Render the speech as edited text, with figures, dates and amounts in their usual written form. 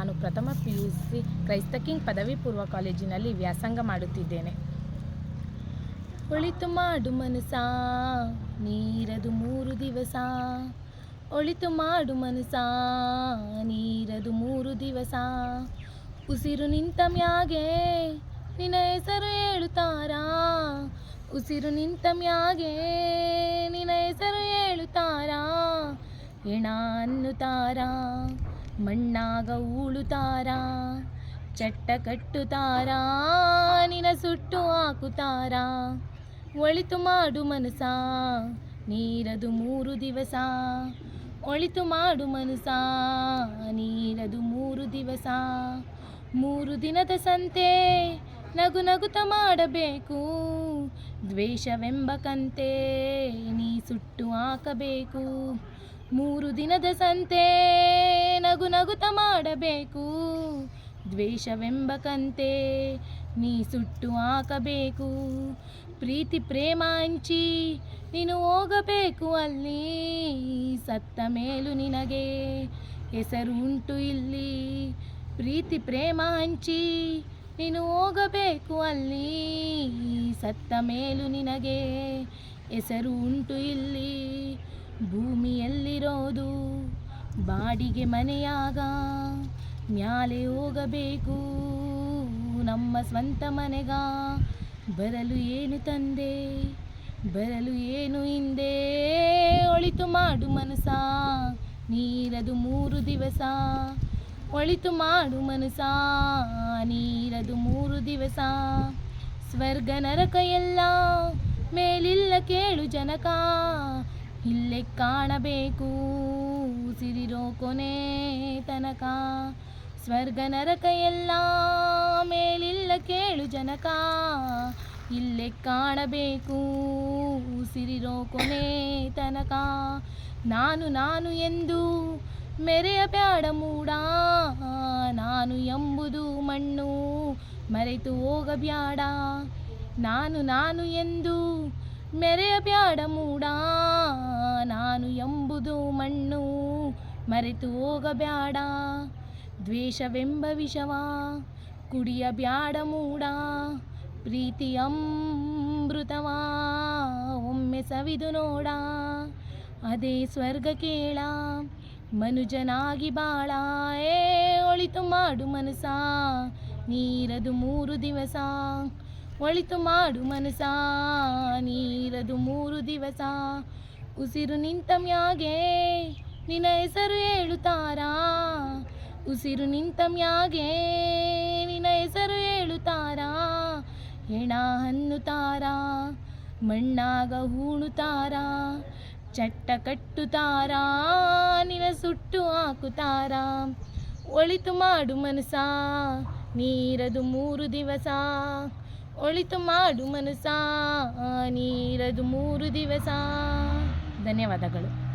ನಾನು ಪ್ರಥಮ PUC ಕ್ರೈಸ್ತ ಕಿಂಗ್ ಪದವಿ ಪೂರ್ವ ಕಾಲೇಜಿನಲ್ಲಿ ವ್ಯಾಸಂಗ ಮಾಡುತ್ತಿದ್ದೇನೆ. ಒಳಿತು ಮಾಡು ಮನಸ ನೀರದು 3 ದಿವಸ, ಒಳಿತು ಮಾಡು ಮನಸ ನೀರದು 3 ದಿವಸ. ಉಸಿರು ನಿಂತ ಮ್ಯಾಗೆ ನಿನ್ನ ಹೆಸರು ಹೇಳುತ್ತಾರಾ, ಉಸಿರು ನಿಂತ ಮ್ಯಾಗೆ ನಿನ್ನ ಹೆಸರು ಹೇಳುತ್ತಾರಾ. ಹೆಣ ಅನ್ನುತ್ತಾರಾ, ಮಣ್ಣಾಗ ಉಳುತ್ತಾರಾ, ಚಟ್ಟ ಕಟ್ಟುತ್ತಾರಾ, ನಿನ್ನ ಸುಟ್ಟು ಹಾಕುತ್ತಾರಾ. ಒಳಿತು ಮಾಡು ಮನಸ ನೀರದು 3 ದಿವಸ, ಒಳಿತು ಮಾಡು ಮನಸ ನೀರದು 3 ದಿವಸ. 3 ದಿನದ ಸಂತೆ ನಗು ನಗುತ್ತ ಮಾಡಬೇಕು, ದ್ವೇಷವೆಂಬ ಕಂತೆ ನೀ ಸುಟ್ಟು ಹಾಕಬೇಕು. 3 ದಿನದ ಸಂತೆ ನಗು ನಗುತ್ತ ಮಾಡಬೇಕು, ದ್ವೇಷವೆಂಬ ಕಂತೆ ನೀ ಸುಟ್ಟು ಹಾಕಬೇಕು. ಪ್ರೀತಿ ಪ್ರೇಮ ಹಂಚಿ ನೀನು ಹೋಗಬೇಕು ಅಲ್ಲಿ, ಸತ್ತ ಮೇಲೂ ನಿನಗೆ ಹೆಸರು ಉಂಟು ಇಲ್ಲಿ. ಪ್ರೀತಿ ಪ್ರೇಮ ಹಂಚಿ ನೀನು ಹೋಗಬೇಕು ಅಲ್ಲಿ, ಸತ್ತ ಮೇಲೂ ನಿನಗೆ ಹೆಸರು ಉಂಟು ಇಲ್ಲಿ. ಭೂಮಿಯಲ್ಲಿರೋದು ಬಾಡಿಗೆ ಮನೆಯಾಗ, ಮ್ಯಾಲೆ ಹೋಗಬೇಕು ನಮ್ಮ ಸ್ವಂತ ಮನೆಗ. ಬರಲು ಏನು ತಂದೆ, ಬರಲು ಏನು ಹಿಂದೆ. ಒಳಿತು ಮಾಡು ಮನಸ ನೀರದು 3 ದಿವಸ, ಒಳಿತು ಮಾಡು ಮನಸ ನೀರದು 3 ದಿವಸ. ಸ್ವರ್ಗ ನರಕ ಎಲ್ಲ ಮೇಲಿಲ್ಲ ಕೇಳು ಜನಕ, ಇಲ್ಲೇ ಕಾಣಬೇಕು ಉಸಿರಿರೋ ಕೊನೆ ತನಕ. ಸ್ವರ್ಗ ನರಕ ಎಲ್ಲ ಮೇಲಿಲ್ಲ ಕೇಳು ಜನಕ, ಇಲ್ಲೇ ಕಾಣಬೇಕು ಉಸಿರಿರೋ ಕೊನೆ ತನಕ. ನಾನು ನಾನು ಎಂದು ಮೆರೆಯಬ್ಯಾಡ ಮೂಡ, ನಾನು ಎಂಬುದು ಮಣ್ಣು ಮರೆತು ಹೋಗಬ್ಯಾಡ. ನಾನು ನಾನು ಎಂದು ಮೆರೆಯಬ್ಯಾಡ ಮೂಡ, ನಾನು ಎಂಬುದು ಮಣ್ಣು ಮರೆತು ಹೋಗಬ್ಯಾಡ. ದ್ವೇಷವೆಂಬ ವಿಷವ ಕುಡಿಯಬ್ಯಾಡ ಮೂಡ, ಪ್ರೀತಿ ಅಮೃತವ ಒಮ್ಮೆ ಸವಿದು ನೋಡ. ಅದೇ ಸ್ವರ್ಗ ಕೇಳ ಮನುಜನಾಗಿ ಬಾಳ. ಒಳಿತು ಮಾಡು ಮನಸ ನೀರದು 3 ದಿವಸ, ಒಳಿತು ಮಾಡು ಮನಸ ನೀರದು 3 ದಿವಸ. ಉಸಿರು ನಿಂತ ಮ್ಯಾಗೆ ನಿನ್ನ ಹೆಸರು ಹೇಳುತ್ತಾರಾ, ಉಸಿರು ನಿಂತ ಮ್ಯಾಗೆ ನಿನ್ನ ಹೆಸರು ಹೇಳುತ್ತಾರಾ. ಹೆಣ ಅನ್ನುತ್ತಾರಾ, ಮಣ್ಣಾಗ ಹೂಳುತ್ತಾರಾ, ಚಟ್ಟ ಕಟ್ಟುತ್ತಾರಾ, ನಿನ್ನ ಸುಟ್ಟು ಹಾಕುತ್ತಾರಾ. ಒಳಿತು ಮಾಡು ಮನಸ ನೀರದು 3 ದಿವಸ, ಒಳಿತು ಮಾಡು ಮನಸ ನೀರದು 3 ದಿವಸ. ಧನ್ಯವಾದಗಳು.